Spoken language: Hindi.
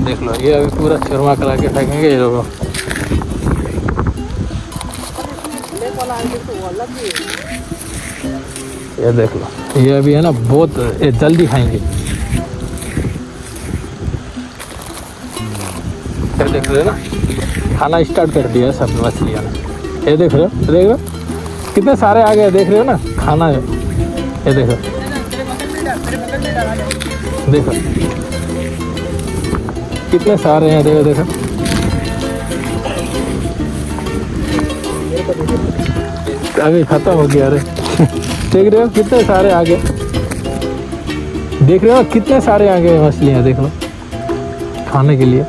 देख लो, ये अभी पूरा चूरमा करा के फेंकेंगे ये लोग। ये देख लो, ये अभी है ना बहुत ये जल्दी खाएंगे। ये देख रहे हो ना, खाना स्टार्ट कर दिया सब मछलियाँ ने। ये देख रहे हो, देख रहे हो कितने सारे आ गए, देख रहे हो ना खाना है। ये देखो देखो कितने सारे हैं, देखो देखो। अभी खत्म हो गया। अरे देख रहे हो कितने सारे आ गए, देख रहे हो कितने सारे आ गए मछलियाँ, देख लो खाने के लिए।